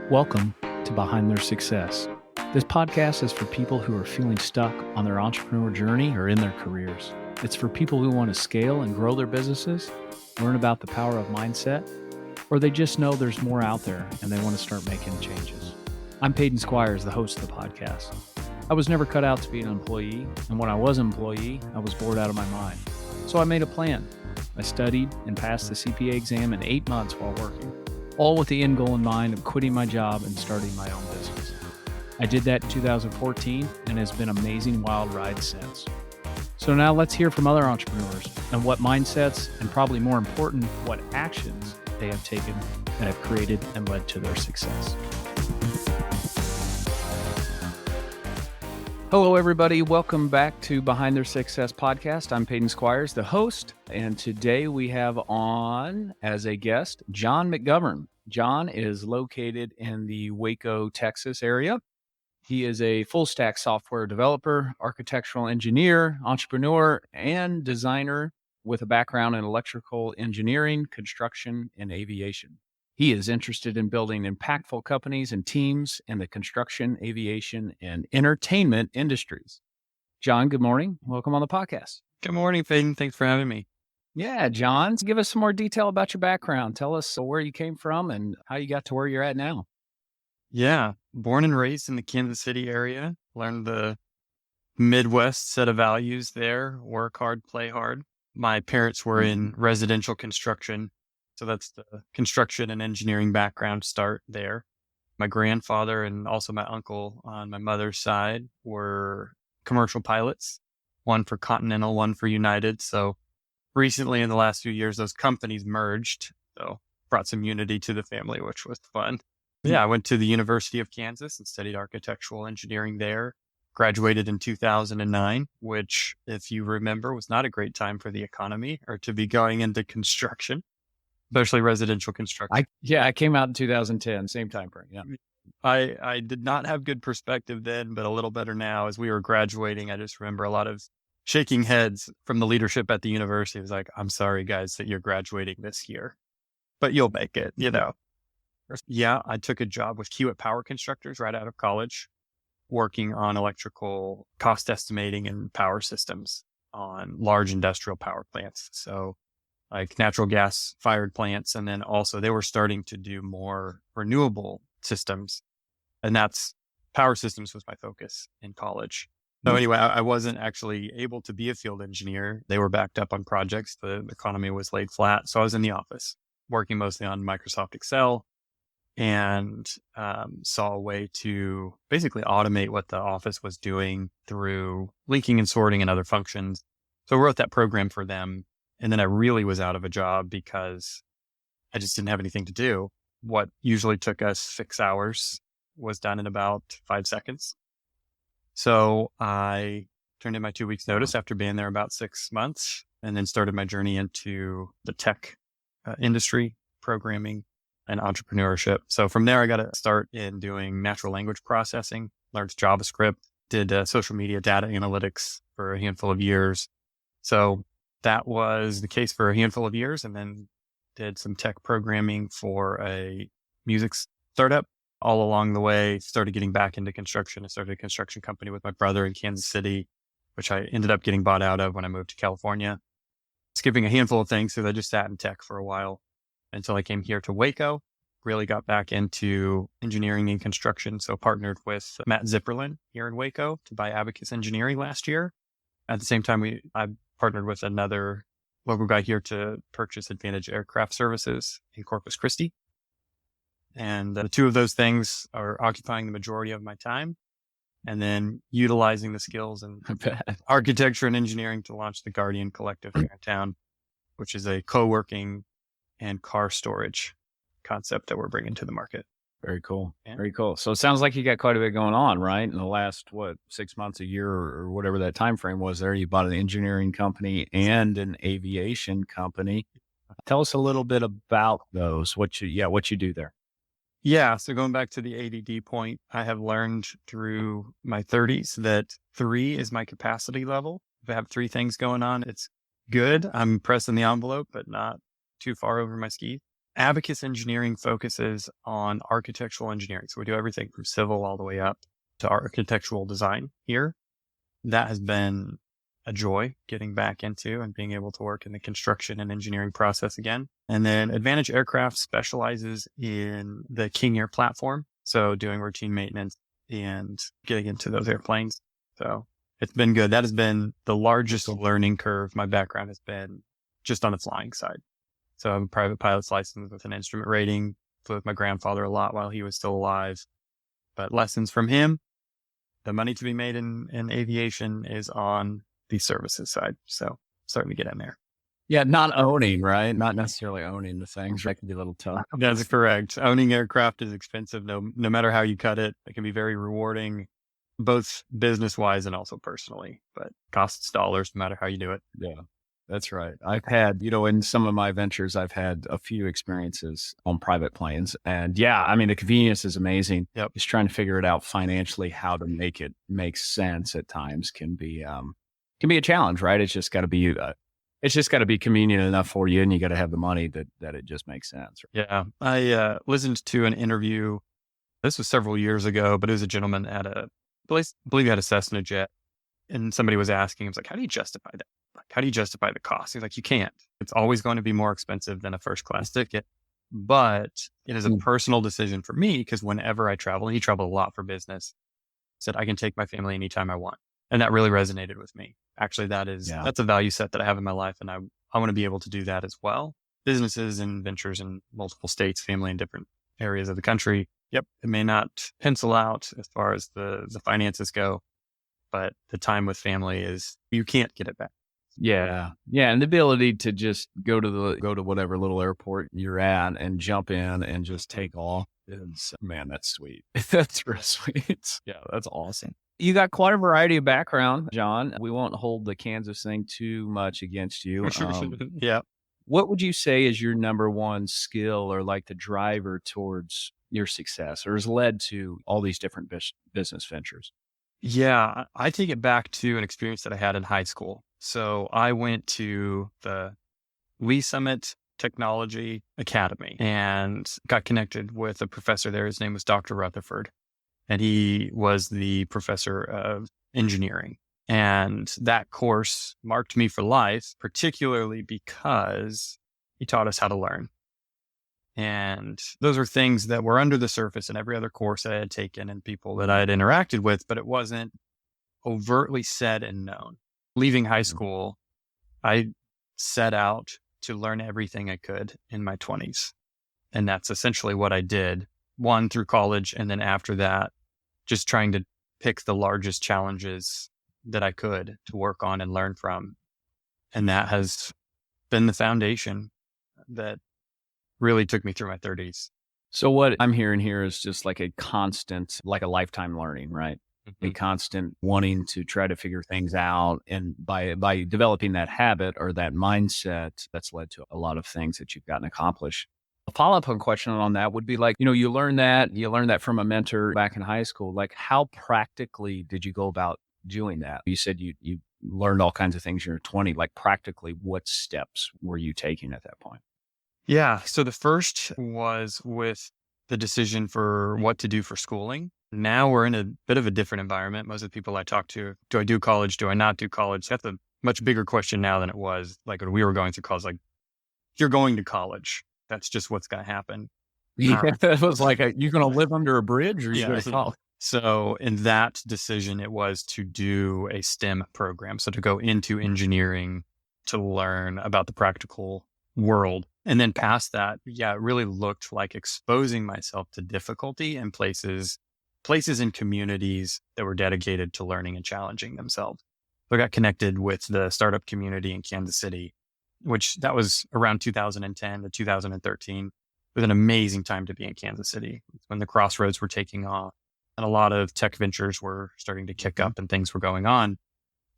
Welcome to Behind Their Success. This podcast is for people who are feeling stuck on their entrepreneur journey or in their careers. It's for people who want to scale and grow their businesses, learn about the power of mindset, or they just know there's more out there and they want to start making changes. I'm Peyton Squires, the host of the podcast. I was never cut out to be an employee, and when I was an employee, I was bored out of my mind. So I made a plan. I studied and passed the CPA exam in 8 months while working, all with the end goal in mind of quitting my job and starting my own business. I did that in 2014, and it's been an amazing wild ride since. So now let's hear from other entrepreneurs and what mindsets, and probably more important, what actions they have taken that have created and led to their success. Hello, everybody. Welcome back to Behind Their Success podcast. I'm Peyton Squires, the host, and today we have on as a guest, John McGovern. John is located in the Waco, Texas area. He is a full-stack software developer, architectural engineer, entrepreneur, and designer with a background in electrical engineering, construction, and aviation. He is interested in building impactful companies and teams in the construction, aviation, and entertainment industries. John, good morning. Welcome on the podcast. Good morning, Peyton. Thanks for having me. Yeah, John, give us some more detail about your background. Tell us where you came from and how you got to where you're at now. Yeah, born and raised in the Kansas City area. Learned the Midwest set of values there. Work hard, play hard. My parents were in residential construction. So that's the construction and engineering background start there. My grandfather and also my uncle on my mother's side were commercial pilots, one for Continental, one for United. So recently in the last few years, those companies merged. So brought some unity to the family, which was fun. Yeah, I went to the University of Kansas and studied architectural engineering there. Graduated in 2009, which, if you remember, was not a great time for the economy or to be going into construction. Especially residential construction. I came out in 2010, same time frame. Yeah. I did not have good perspective then, but a little better now. As we were graduating, I just remember a lot of shaking heads from the leadership at the university. It was like, I'm sorry, guys, that you're graduating this year, but you'll make it, you know. Yeah, I took a job with Kiewit Power Constructors right out of college, working on electrical cost estimating and power systems on large industrial power plants. So like natural gas fired plants. And then also they were starting to do more renewable systems. And that's power systems was my focus in college. So anyway, I wasn't actually able to be a field engineer. They were backed up on projects. The economy was laid flat. So I was in the office working mostly on Microsoft Excel and saw a way to basically automate what the office was doing through linking and sorting and other functions. So I wrote that program for them. And then I really was out of a job because I just didn't have anything to do. What usually took us 6 hours was done in about 5 seconds. So I turned in my 2 weeks notice after being there about 6 months and then started my journey into the tech industry, programming and entrepreneurship. So from there, I got to start in doing natural language processing, learned JavaScript, did social media data analytics for a handful of years. So that was the case for a handful of years, and then did some tech programming for a music startup. All along the way, started getting back into construction. I started a construction company with my brother in Kansas City, which I ended up getting bought out of when I moved to California. Skipping a handful of things, so I just sat in tech for a while until I came here to Waco. Really got back into engineering and construction. So partnered with Matt Zipperlin here in Waco to buy Abacus Engineering last year. At the same time, I partnered with another local guy here to purchase Advantage Aircraft Services in Corpus Christi. And the two of those things are occupying the majority of my time, and then utilizing the skills in architecture and engineering to launch the Guardian Collective here in town, which is a co-working and car storage concept that we're bringing to the market. Very cool. Yeah. Very cool. So it sounds like you got quite a bit going on, right? In the last, 6 months, a year, or whatever that time frame was there. You bought an engineering company and an aviation company. Tell us a little bit about those. What you do there. Yeah. So going back to the ADD point, I have learned through my 30s that 3 is my capacity level. If I have 3 things going on, it's good. I'm pressing the envelope, but not too far over my skis. Abacus Engineering focuses on architectural engineering. So we do everything from civil all the way up to architectural design here. That has been a joy getting back into and being able to work in the construction and engineering process again. And then Advantage Aircraft specializes in the King Air platform. So doing routine maintenance and getting into those airplanes. So it's been good. That has been the largest learning curve. My background has been just on the flying side. So I'm a private pilot's license with an instrument rating. Flew with my grandfather a lot while he was still alive. But lessons from him, the money to be made in aviation is on the services side. So starting to get in there. Yeah, not owning, right? Not necessarily owning the things. That can be a little tough. That's correct. Owning aircraft is expensive. No matter how you cut it, it can be very rewarding, both business wise and also personally, but costs dollars no matter how you do it. Yeah, that's right. I've had, in some of my ventures, I've had a few experiences on private planes. And yeah, I mean, the convenience is amazing. Yep. Just trying to figure it out financially, how to make it make sense at times can be a challenge, right? It's just got to be convenient enough for you, and you got to have the money that it just makes sense. Yeah. I listened to an interview. This was several years ago, but it was a gentleman at I believe he had a Cessna jet, and somebody was asking him, like, how do you justify that? Like, how do you justify the cost? He's like, you can't. It's always going to be more expensive than a first class ticket, but it is a personal decision for me because whenever I travel, and he traveled a lot for business, he said I can take my family anytime I want. And that really resonated with me. Actually, that's a value set that I have in my life. And I want to be able to do that as well. Businesses and ventures in multiple states, family in different areas of the country. Yep. It may not pencil out as far as the finances go, but the time with family you can't get it back. Yeah. Yeah. And the ability to just go to whatever little airport you're at and jump in and just take off is, man, that's sweet. That's real sweet. Yeah. That's awesome. You got quite a variety of background, John. We won't hold the Kansas thing too much against you. Yeah. What would you say is your number one skill or like the driver towards your success or has led to all these different business ventures? Yeah, I take it back to an experience that I had in high school. So I went to the Lee Summit Technology Academy and got connected with a professor there. His name was Dr. Rutherford, and he was the professor of engineering. And that course marked me for life, particularly because he taught us how to learn. And those are things that were under the surface in every other course I had taken and people that I had interacted with, but it wasn't overtly said and known. Leaving high school, I set out to learn everything I could in my 20s. And that's essentially what I did, one through college. And then after that, just trying to pick the largest challenges that I could to work on and learn from. And that has been the foundation that really took me through my 30s. So what I'm hearing here is just like a constant, like a lifetime learning, right? Mm-hmm. A constant wanting to try to figure things out. And by developing that habit or that mindset, that's led to a lot of things that you've gotten accomplished. A follow-up question on that would be like, you learned that from a mentor back in high school. Like how practically did you go about doing that? You said you learned all kinds of things when you were 20, like practically what steps were you taking at that point? Yeah. So the first was with the decision for what to do for schooling. Now we're in a bit of a different environment. Most of the people I talk to, do I do college? Do I not do college? That's a much bigger question now than it was like when we were going through college. Like, you're going to college. That's just what's going to happen. Yeah, that was like, you're going to live under a bridge or you're going to college. So in that decision, it was to do a STEM program. So to go into engineering to learn about the practical world. And then past that, it really looked like exposing myself to difficulty in places and communities that were dedicated to learning and challenging themselves. So I got connected with the startup community in Kansas City, which that was around 2010 to 2013. It was an amazing time to be in Kansas City when the crossroads were taking off and a lot of tech ventures were starting to kick up and things were going on.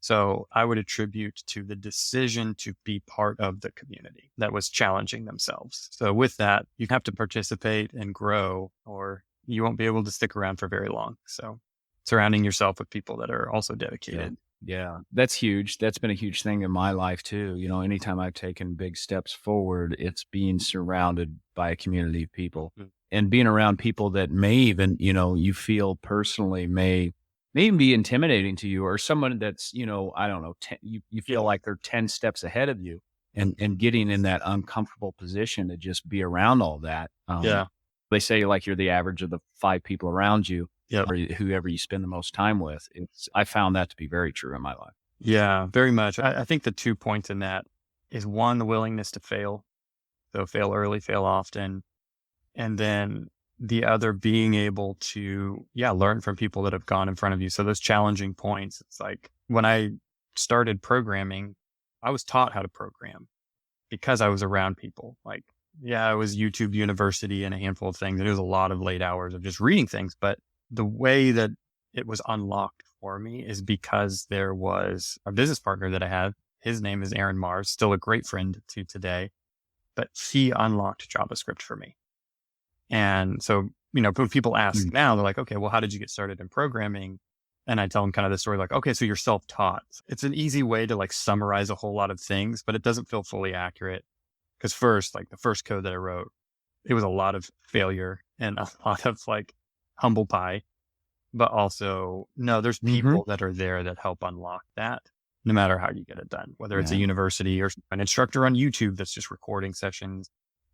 So I would attribute to the decision to be part of the community that was challenging themselves. So with that, you have to participate and grow or you won't be able to stick around for very long. So surrounding yourself with people that are also dedicated. Yeah, that's huge. That's been a huge thing in my life too. Anytime I've taken big steps forward, it's being surrounded by a community of people Mm. and being around people that may even, you feel personally may even be intimidating to you, or someone that's, I don't know, you feel Yeah. like they're 10 steps ahead of you, and getting in that uncomfortable position to just be around all that. Yeah. They say like you're the average of the 5 people around you, Yeah. or whoever you spend the most time with. I found that to be very true in my life. Yeah, very much. I think the 2 points in that is one, the willingness to fail. So fail early, fail often. And then the other being able to, learn from people that have gone in front of you. So those challenging points, it's like when I started programming, I was taught how to program because I was around people. Like, it was YouTube University and a handful of things. And it was a lot of late hours of just reading things. But the way that it was unlocked for me is because there was a business partner that I had. His name is Aaron Mars, still a great friend to today, but he unlocked JavaScript for me. And so, when people ask now, they're like, okay, well, how did you get started in programming? And I tell them kind of the story like, okay, so you're self-taught. It's an easy way to like summarize a whole lot of things, but it doesn't feel fully accurate. Because first, like the first code that I wrote, it was a lot of failure and a lot of like humble pie, but also, no, there's people that are there that help unlock that no matter how you get it done, whether it's a university or an instructor on YouTube that's just recording sessions.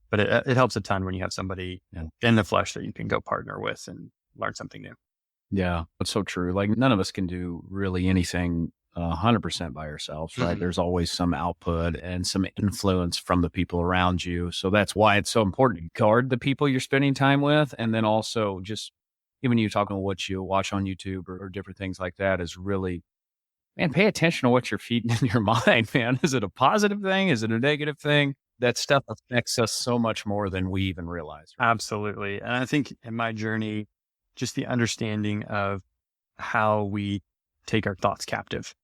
But it helps a ton when you have somebody in the flesh that you can go partner with and learn something new. Yeah, that's so true. Like none of us can do really anything 100% by ourselves, right? There's always some output and some influence from the people around you. So that's why it's so important to guard the people you're spending time with. And then also just even you talking about what you watch on YouTube or different things like that is really, man, pay attention to what you're feeding in your mind, man. Is it a positive thing? Is it a negative thing? That stuff affects us so much more than we even realize. Right? Absolutely. And I think in my journey, just the understanding of how we take our thoughts captive,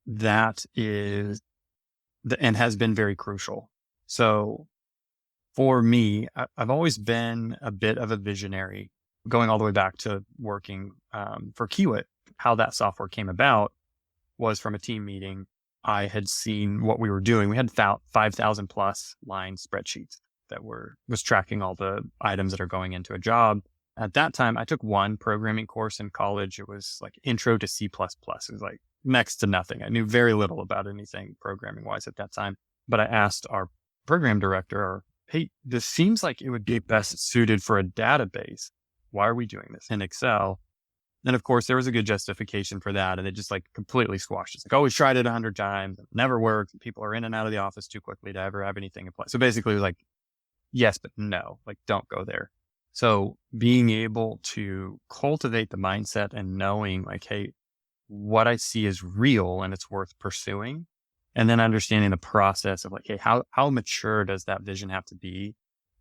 that is, and has been very crucial. So for me, I've always been a bit of a visionary, going all the way back to working for Kiewit. How that software came about was from a team meeting. I had seen what we were doing. We had 5,000 plus line spreadsheets that was tracking all the items that are going into a job. At that time, I took one programming course in college. It was like intro to C++. It was like next to nothing. I knew very little about anything programming wise at that time. But I asked our program director, hey, this seems like it would be best suited for a database. Why are we doing this in Excel? And of course, there was a good justification for that. And it just like completely squashed it. It's like, oh, we tried it 100 times. It never worked. People are in and out of the office too quickly to ever have anything in place. So basically it was like, yes, but no, like don't go there. So being able to cultivate the mindset and knowing like, hey, what I see is real and it's worth pursuing. And then understanding the process of like, hey, how mature does that vision have to be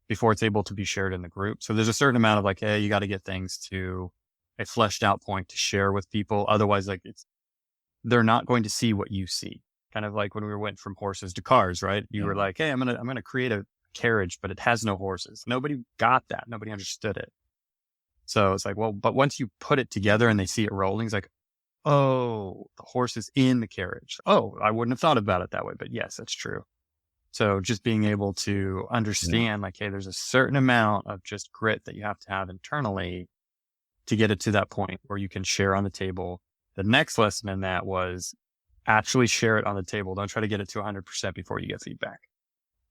before it's able to be shared in the group? So there's a certain amount of like, hey, you got to get things to a fleshed out point to share with people. Otherwise, like they're not going to see what you see. Kind of like when we went from horses to cars, right? You were like, hey, I'm going to create a carriage, but it has no horses. Nobody got that. Nobody understood it. So it's like, well, but once you put it together and they see it rolling, it's like, oh, the horse is in the carriage. Oh, I wouldn't have thought about it that way, but yes, that's true. So just being able to understand like, hey, there's a certain amount of just grit that you have to have internally to get it to that point where you can share on the table. The next lesson in that was actually share it on the table. Don't try to get it to 100% before you get feedback,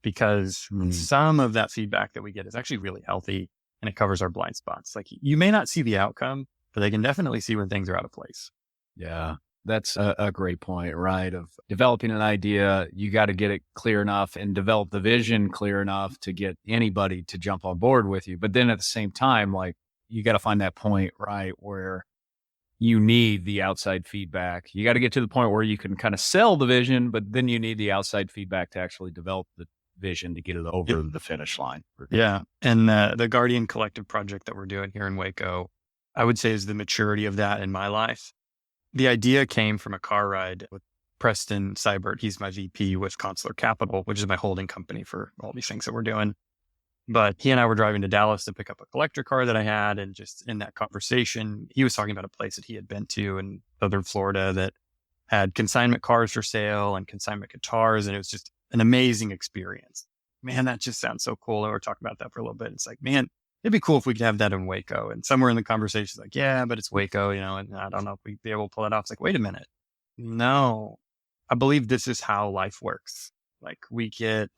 because some of that feedback that we get is actually really healthy and it covers our blind spots. Like you may not see the outcome, but they can definitely see when things are out of place. Yeah, that's a great point, right? Of developing an idea, you got to get it clear enough and develop the vision clear enough to get anybody to jump on board with you. But then at the same time, like, you got to find that point, right, where you need the outside feedback. You got to get to the point where you can kind of sell the vision, but then you need the outside feedback to actually develop the vision to get it over the finish line. Yeah. And the Guardian Collective project that we're doing here in Waco, I would say is the maturity of that in my life. The idea came from a car ride with Preston Seibert. He's my VP with Consular Capital, which is my holding company for all these things that we're doing. But he and I were driving to Dallas to pick up a collector car that I had. And just in that conversation, he was talking about a place that he had been to in southern Florida that had consignment cars for sale and consignment guitars. And it was just an amazing experience. Man, that just sounds so cool. And we're talking about that for a little bit. It's like, man, it'd be cool if we could have that in Waco. And somewhere in the conversation, it's like, yeah, but it's Waco, and I don't know if we'd be able to pull it off. It's like, wait a minute. No, I believe this is how life works. Like we get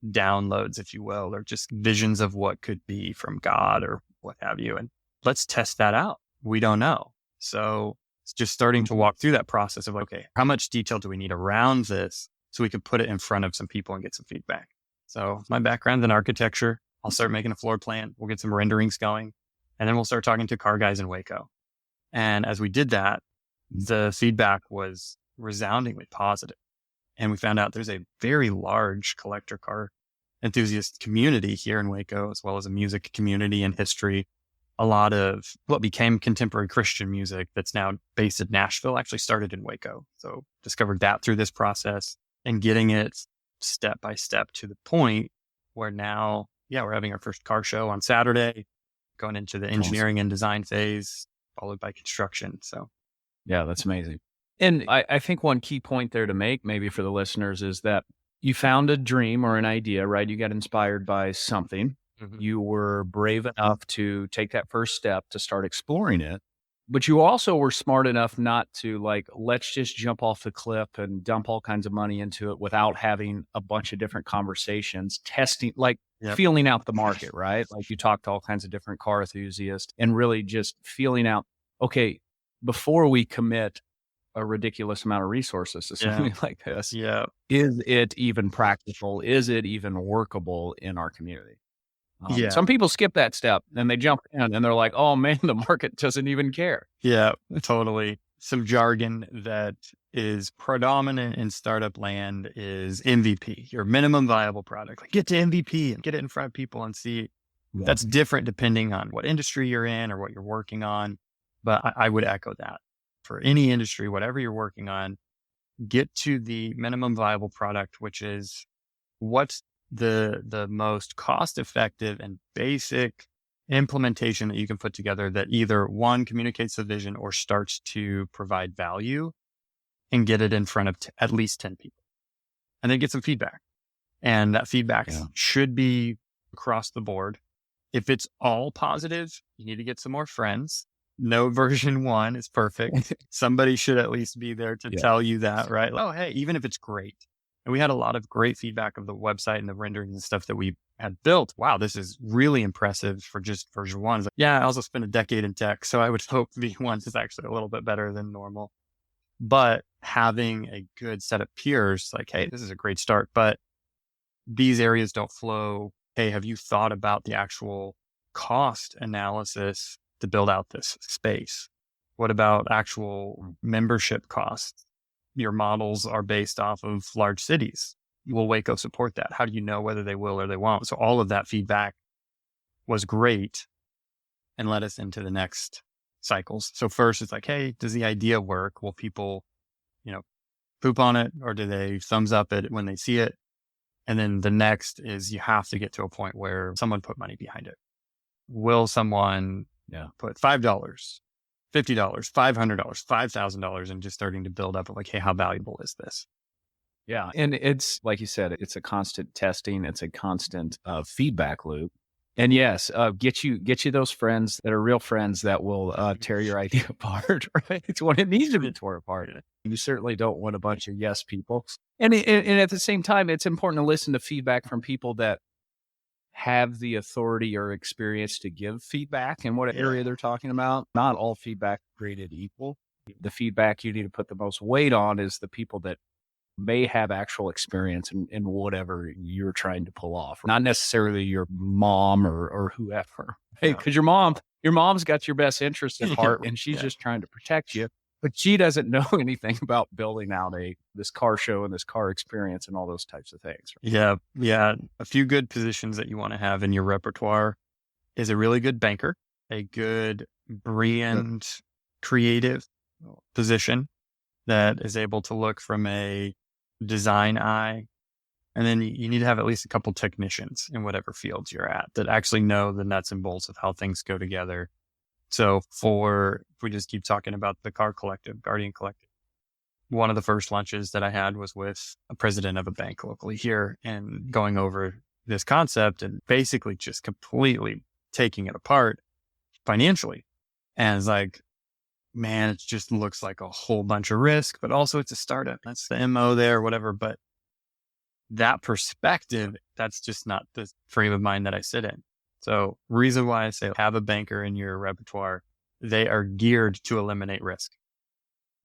downloads, if you will, or just visions of what could be from God or what have you. And let's test that out. We don't know. So it's just starting to walk through that process of, okay, how much detail do we need around this so we can put it in front of some people and get some feedback? So my background in architecture, I'll start making a floor plan. We'll get some renderings going, and then we'll start talking to car guys in Waco. And as we did that, the feedback was resoundingly positive. And we found out there's a very large collector car enthusiast community here in Waco, as well as a music community and history. A lot of what became contemporary Christian music that's now based in Nashville actually started in Waco. So discovered that through this process and getting it step by step to the point where now, we're having our first car show on Saturday, going into the engineering and design phase, followed by construction. So, yeah, that's amazing. And I think one key point there to make, maybe for the listeners, is that you found a dream or an idea, right? You got inspired by something. Mm-hmm. You were brave enough to take that first step to start exploring it. But you also were smart enough not to let's just jump off the cliff and dump all kinds of money into it without having a bunch of different conversations, testing, feeling out the market, right? Like you talked to all kinds of different car enthusiasts and really just feeling out, okay, before we commit a ridiculous amount of resources to something like this, is it even practical? Is it even workable in our community? Some people skip that step and they jump in and they're like, oh man, the market doesn't even care. Yeah, totally. Some jargon that is predominant in startup land is MVP, your minimum viable product. Like get to MVP and get it in front of people and see. Yeah. That's different depending on what industry you're in or what you're working on. But I would echo that. For any industry, whatever you're working on, get to the minimum viable product, which is what's the most cost-effective and basic implementation that you can put together that either one communicates the vision or starts to provide value, and get it in front of at least 10 people, and then get some feedback. And that feedback should be across the board. If it's all positive, you need to get some more friends. No version one is perfect. Somebody should at least be there to tell you that, right? Oh, hey, even if it's great. And we had a lot of great feedback of the website and the renderings and stuff that we had built. Wow, this is really impressive for just version one. Like, I also spent a decade in tech, so I would hope V1 is actually a little bit better than normal. But having a good set of peers, like, hey, this is a great start, but these areas don't flow. Hey, have you thought about the actual cost analysis to build out this space? What about actual membership costs? Your models are based off of large cities. Will Waco support that? How do you know whether they will or they won't? So all of that feedback was great and led us into the next cycles. So first it's like, hey, does the idea work? Will people, poop on it, or do they thumbs up it when they see it? And then the next is you have to get to a point where someone put money behind it. Will someone put $5, $50, $500, $5,000, and just starting to build up of like, hey, how valuable is this? Yeah. And it's like you said, it's a constant testing. It's a constant feedback loop. And yes, get you those friends that are real friends that will tear your idea apart, right? It's when it needs to be torn apart. You certainly don't want a bunch of yes people. And at the same time, it's important to listen to feedback from people that have the authority or experience to give feedback in what area they're talking about. Not all feedback created equal. The feedback you need to put the most weight on is the people that may have actual experience in whatever you're trying to pull off. Not necessarily your mom or whoever. Hey, because your mom's got your best interest at heart and she's just trying to protect you. But she doesn't know anything about building out this car show and this car experience and all those types of things. Yeah. A few good positions that you want to have in your repertoire is a really good banker, a good brand creative position that is able to look from a design eye. And then you need to have at least a couple technicians in whatever fields you're at that actually know the nuts and bolts of how things go together. So if we just keep talking about the car collective, Guardian Collective, one of the first lunches that I had was with a president of a bank locally here and going over this concept and basically just completely taking it apart financially. And it's like, man, it just looks like a whole bunch of risk, but also it's a startup. That's the MO there, whatever. But that perspective, that's just not the frame of mind that I sit in. So reason why I say have a banker in your repertoire, they are geared to eliminate risk.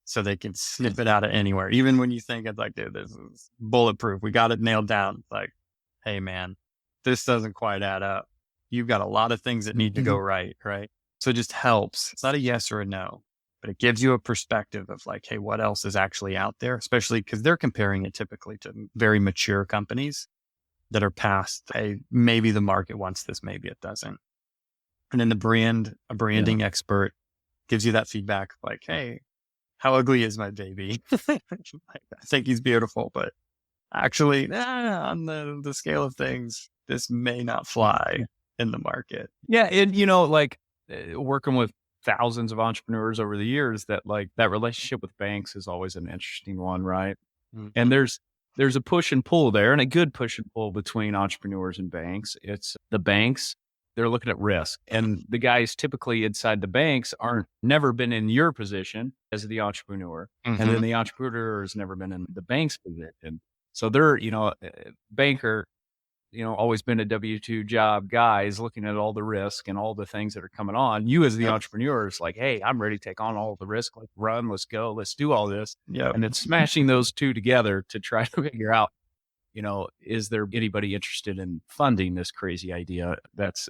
So they can snip it out of anywhere. Even when you think it's like, dude, this is bulletproof. We got it nailed down. It's like, hey man, this doesn't quite add up. You've got a lot of things that need to go right. So it just helps. It's not a yes or a no, but it gives you a perspective of like, hey, what else is actually out there? Especially because they're comparing it typically to very mature companies that are past, hey, maybe the market wants this, maybe it doesn't. And then a branding expert gives you that feedback like, hey, how ugly is my baby? I think he's beautiful, but actually, on the scale of things, this may not fly in the market. Yeah. And, like working with thousands of entrepreneurs over the years, that like that relationship with banks is always an interesting one, right? Mm-hmm. And there's a push and pull there, and a good push and pull between entrepreneurs and banks. It's the banks, they're looking at risk, and the guys typically inside the banks aren't never been in your position as the entrepreneur. And then the entrepreneur has never been in the bank's position. So they're, banker, always been a W-2 job guy, is looking at all the risk and all the things that are coming on. You as the entrepreneur is like, hey, I'm ready to take on all the risk. Let's run, let's go, let's do all this. And it's smashing those two together to try to figure out, is there anybody interested in funding this crazy idea?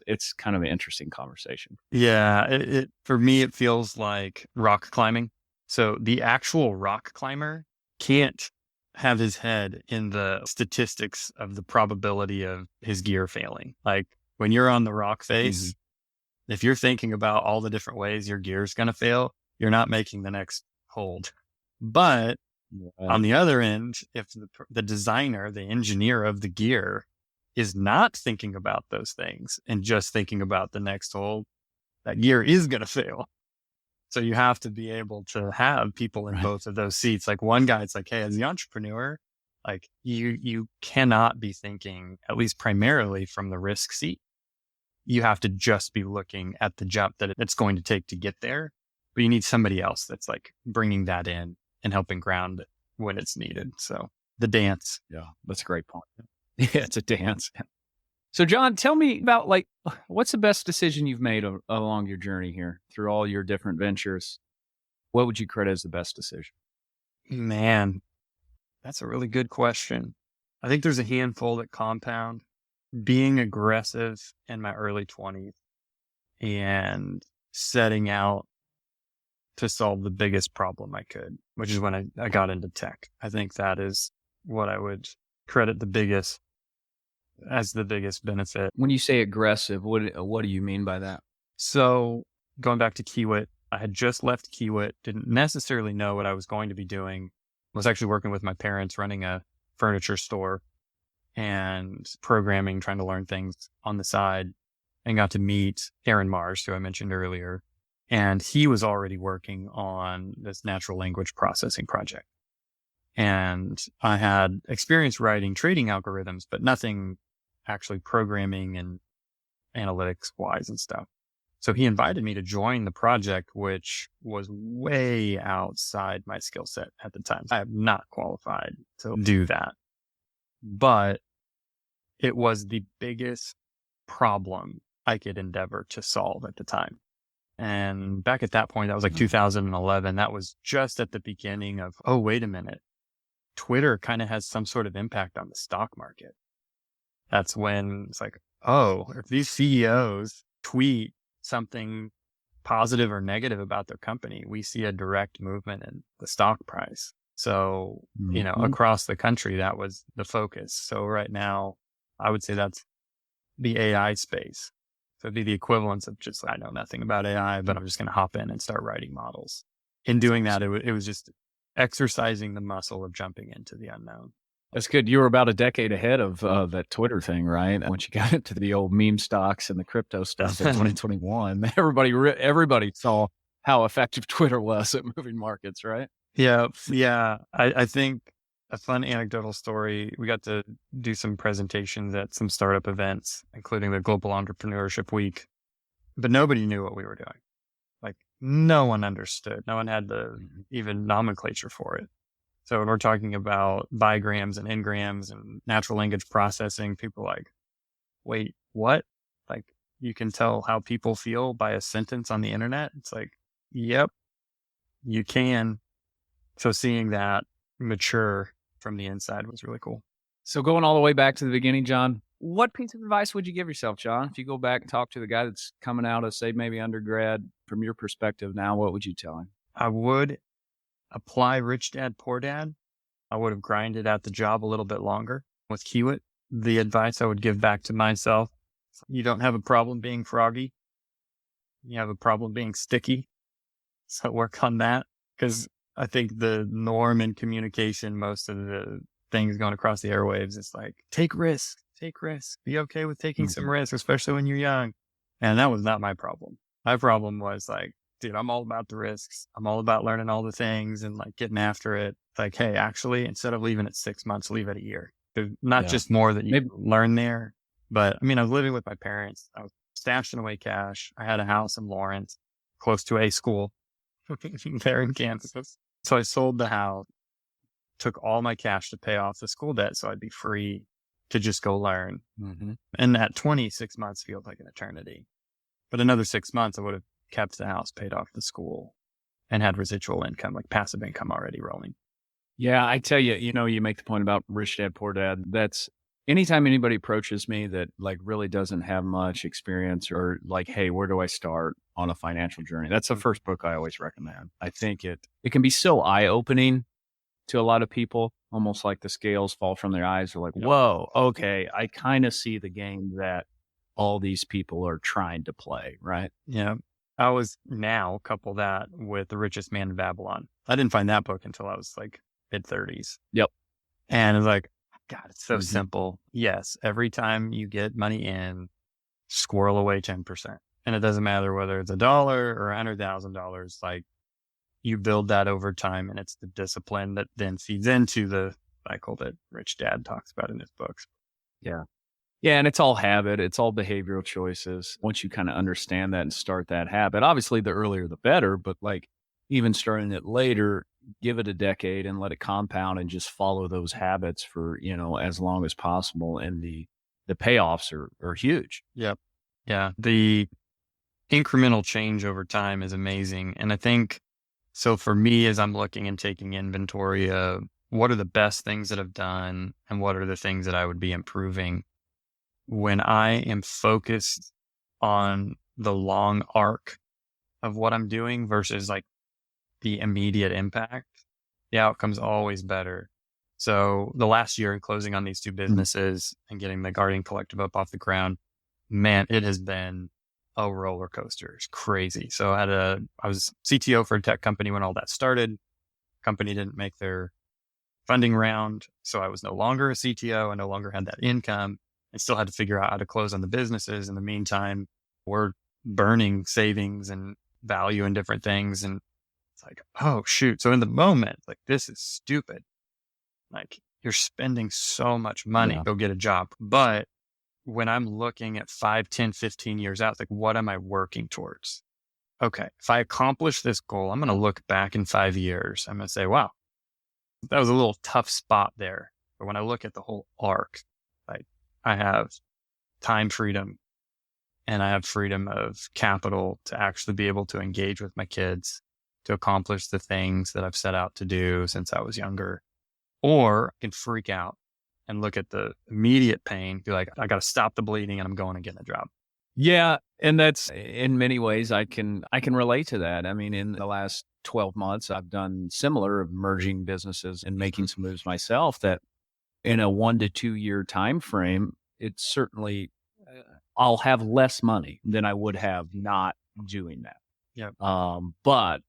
It's kind of an interesting conversation. Yeah. It for me, it feels like rock climbing. So the actual rock climber can't have his head in the statistics of the probability of his gear failing. Like when you're on the rock face, if you're thinking about all the different ways your gear is going to fail, you're not making the next hold. But on the other end, if the designer, the engineer of the gear is not thinking about those things and just thinking about the next hold, that gear is going to fail. So you have to be able to have people in both of those seats. Like one guy, it's like, hey, as the entrepreneur, like you cannot be thinking, at least primarily from the risk seat. You have to just be looking at the jump that it's going to take to get there. But you need somebody else that's like bringing that in and helping ground it when it's needed. So the dance. Yeah, that's a great point. Yeah, it's a dance. So John, tell me about like, what's the best decision you've made along your journey here through all your different ventures? What would you credit as the best decision? Man, that's a really good question. I think there's a handful that compound. Being aggressive in my early 20s and setting out to solve the biggest problem I could, which is when I got into tech. I think that is what I would credit the biggest benefit. When you say aggressive, what do you mean by that? So going back to Kiewit, I had just left Kiewit, didn't necessarily know what I was going to be doing. I was actually working with my parents running a furniture store and programming, trying to learn things on the side, and got to meet Aaron Mars, who I mentioned earlier. And he was already working on this natural language processing project. And I had experience writing trading algorithms, but nothing actually programming and analytics wise and stuff. So he invited me to join the project, which was way outside my skill set at the time. I am not qualified to do that, but it was the biggest problem I could endeavor to solve at the time. And back at that point, that was like 2011. That was just at the beginning of, oh, wait a minute. Twitter kind of has some sort of impact on the stock market. That's when it's like, oh, if these CEOs tweet something positive or negative about their company, we see a direct movement in the stock price. So, across the country, that was the focus. So right now, I would say that's the AI space. So it'd be the equivalence of just, I know nothing about AI, but I'm just going to hop in and start writing models. In doing that, it was just exercising the muscle of jumping into the unknown. That's good. You were about a decade ahead of that Twitter thing, right? Once you got into the old meme stocks and the crypto stuff in 2021, everybody saw how effective Twitter was at moving markets, right? Yeah. Yeah. I think a fun anecdotal story, we got to do some presentations at some startup events, including the Global Entrepreneurship Week, but nobody knew what we were doing. Like no one understood. No one had the even nomenclature for it. So when we're talking about bigrams and ngrams and natural language processing, people like, wait, what? Like you can tell how people feel by a sentence on the internet. It's like, yep, you can. So seeing that mature from the inside was really cool. So going all the way back to the beginning, John, what piece of advice would you give yourself, John? If you go back and talk to the guy that's coming out of, say, maybe undergrad, from your perspective now, what would you tell him? I would apply Rich Dad, Poor Dad. I would have grinded at the job a little bit longer with Kiewit. The advice I would give back to myself, you don't have a problem being froggy. You have a problem being sticky. So work on that. Because I think the norm in communication, most of the things going across the airwaves, it's like, take risks, be okay with taking some risks, especially when you're young. And that was not my problem. My problem was like, dude, I'm all about the risks. I'm all about learning all the things and like getting after it. Like, hey, actually, instead of leaving it 6 months, leave it a year. There's not just more that you learn there. But I mean, I was living with my parents. I was stashing away cash. I had a house in Lawrence, close to a school there in Kansas. So I sold the house, took all my cash to pay off the school debt so I'd be free to just go learn. And that 26 months feels like an eternity. But another 6 months, I would have kept the house, paid off the school, and had residual income, like passive income already rolling. Yeah, I tell you, you make the point about Rich Dad, Poor Dad. That's anytime anybody approaches me that like really doesn't have much experience or like, hey, where do I start on a financial journey? That's the first book I always recommend. I think it can be so eye-opening to a lot of people, almost like the scales fall from their eyes. They're like, whoa, okay, I kind of see the game that all these people are trying to play, right? Yeah. I was now couple that with The Richest Man in Babylon. I didn't find that book until I was like mid-30s. Yep. And it's like, God, it's so simple. Yes, every time you get money in, squirrel away 10%. And it doesn't matter whether it's $1 or $100,000. Like you build that over time, and it's the discipline that then feeds into the cycle that Rich Dad talks about in his books. Yeah. Yeah. And it's all habit. It's all behavioral choices. Once you kind of understand that and start that habit, obviously the earlier the better, but like even starting it later, give it a decade and let it compound and just follow those habits for, as long as possible. And the payoffs are huge. Yep. Yeah. The incremental change over time is amazing. And I think, so for me, as I'm looking and taking inventory of what are the best things that I've done and what are the things that I would be improving, when I am focused on the long arc of what I'm doing versus like the immediate impact, the outcome's always better. So the last year in closing on these two businesses and getting the Guardian Collective up off the ground, man, it has been a roller coaster. It's crazy. So I was CTO for a tech company when all that started. Company didn't make their funding round. So I was no longer a CTO. I no longer had that income. I still had to figure out how to close on the businesses. In the meantime, we're burning savings and value in different things. And it's like, oh, shoot. So in the moment, like, this is stupid. Like, you're spending so much money, go get a job. But when I'm looking at 5, 10, 15 years out, like, what am I working towards? Okay, if I accomplish this goal, I'm going to look back in 5 years. I'm going to say, wow, that was a little tough spot there. But when I look at the whole arc, like, I have time freedom and I have freedom of capital to actually be able to engage with my kids, to accomplish the things that I've set out to do since I was younger. Or I can freak out and look at the immediate pain, be like, I got to stop the bleeding and I'm going and getting a job. Yeah. And that's in many ways, I can relate to that. I mean, in the last 12 months, I've done similar of merging businesses and making some moves myself that in a 1 to 2 year time frame, it's certainly, I'll have less money than I would have not doing that. Yeah. But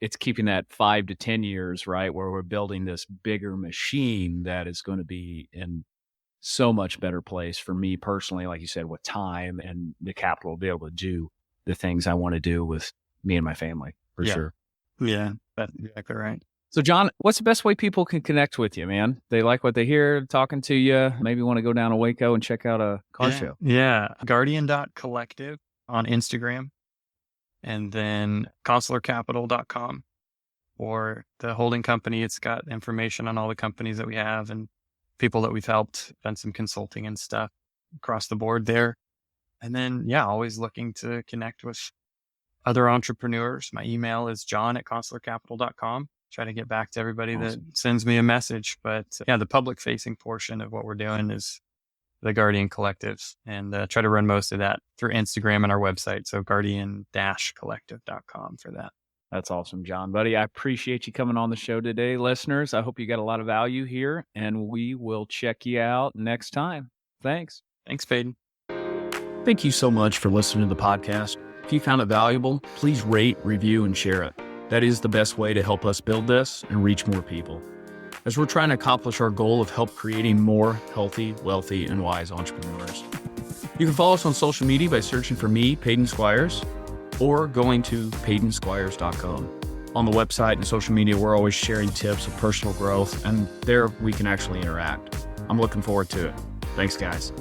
it's keeping that 5 to 10 years, right, where we're building this bigger machine that is going to be in so much better place for me personally, like you said, with time and the capital to be able to do the things I want to do with me and my family, for sure. Yeah, that's exactly right. So, John, what's the best way people can connect with you, man? They like what they hear, talking to you, maybe want to go down to Waco and check out a car show. Yeah. Guardian.collective on Instagram, and then consularcapital.com, or the holding company. It's got information on all the companies that we have and people that we've helped, done some consulting and stuff across the board there. And then, always looking to connect with other entrepreneurs. My email is john@consularcapital.com. Try to get back to everybody that sends me a message. But the public facing portion of what we're doing is the Guardian Collective, and try to run most of that through Instagram and our website. So guardian-collective.com for that. That's awesome, John, buddy. I appreciate you coming on the show today, listeners. I hope you got a lot of value here, and we will check you out next time. Thanks. Thanks, Peyton. Thank you so much for listening to the podcast. If you found it valuable, please rate, review, and share it. That is the best way to help us build this and reach more people, as we're trying to accomplish our goal of help creating more healthy, wealthy, and wise entrepreneurs. You can follow us on social media by searching for me, Peyton Squires, or going to PeytonSquires.com. On the website and social media, we're always sharing tips of personal growth, and there we can actually interact. I'm looking forward to it. Thanks, guys.